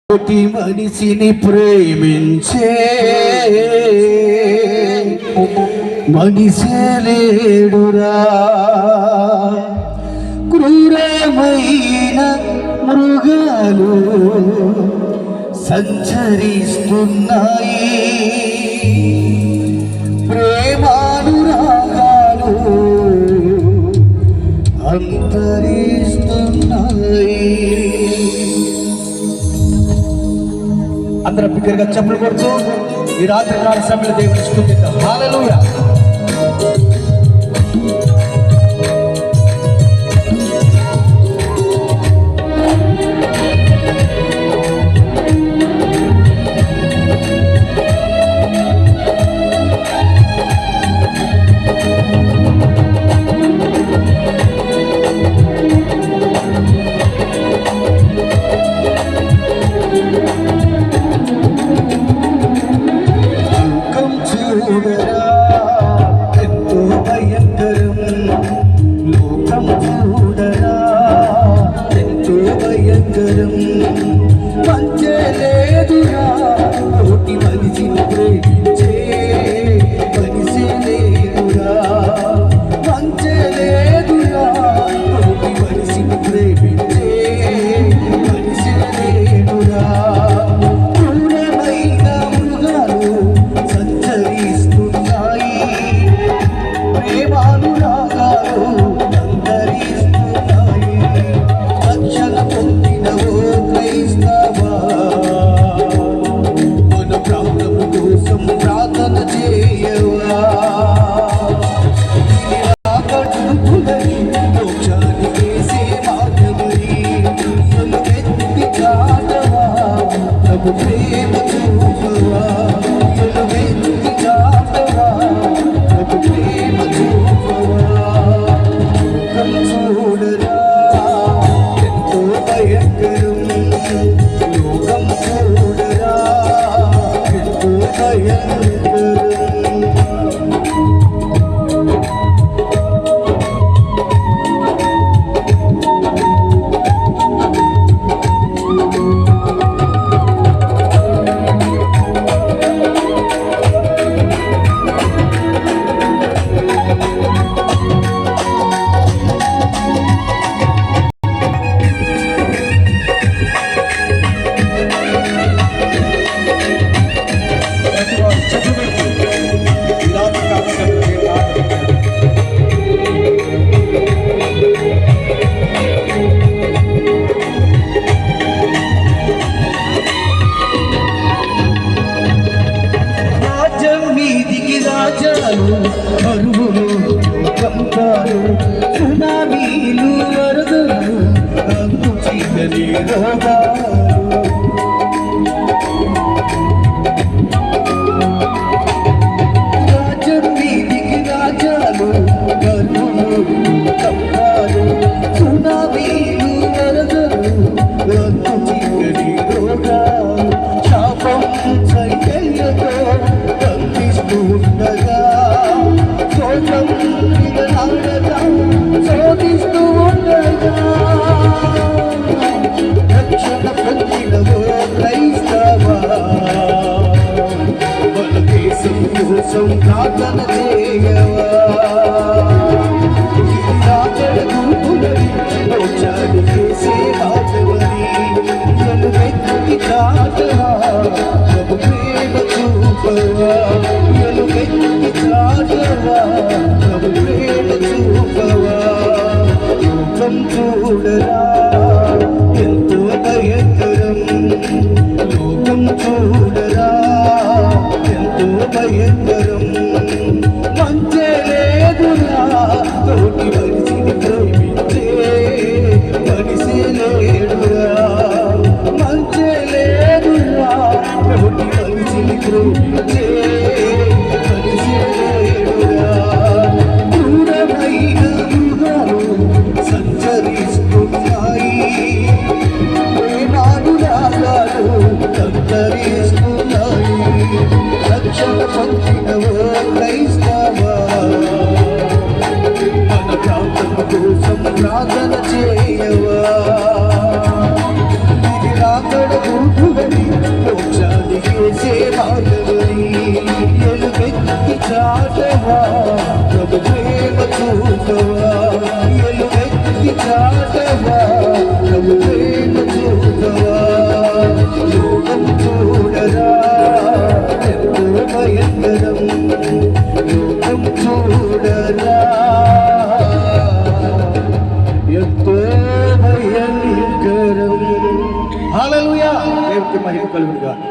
తోటి మనిషిని ప్రేమించే మనిషే లేడురా. క్రూరమైన మృగాలు సంచరిస్తున్నాయి, ప్రేమానురాగాలు అంతరిస్తున్నాయి. అందరం బిగ్గరగా చప్పులు కొడుతూ ఈ రాత్రి కాల సమయంలో దేవుని స్తుతిద్దాం. హల్లెలూయా. సునామీలు వరదలు అంతు చీకటి రాజ్యం వీధికి రాజాలు కరువులు కంపాలు సునామీలు వరదలు అంతు చీకటి రోగాలు శాపం సైకల్యతో బంధిస్తూ ఉండగా శోధిస్తూ ఉండగా రక్షణ పొందినవో క్రైస్తవా, మన దేశం కోసం ప్రార్థన చేయవా. మోక్షాన్ని చేసే మాటవని ఎలుగెత్తి చాటవా, ప్రభు ప్రేమ చూపవా. ఎలుగెత్తి చాటవా, ప్రభు ప్రేమ చూపవా. లోకం చూడరా ఎంతో భయంకరం, లోకం చూడరా ఎంతో భయంకరం. మంచే లేదురా తోటి మనిషిని ప్రేమించే మనిషి లేడురా. మంచే లేదురా తోటి మనిషిని ప్రేమించే మనిషి లేడురా. క్రూరమైన మృగాలు సంచరిస్తున్నాయి, ప్రేమానురాగాలు సంచరిస్తున్నాయి. రక్షణ పొందినవో క్రైస్తవా, మన ప్రాంతం కోసం ప్రార్థన చేయవా. ఇది రాకడ గుర్తుగా యుగం చూడరా ఎంతో భయంకరం, యుగం చూడరా ఎంతో భయంకరం. హల్లెలూయా, దేవునికి మహిమ కలుగునుగాక.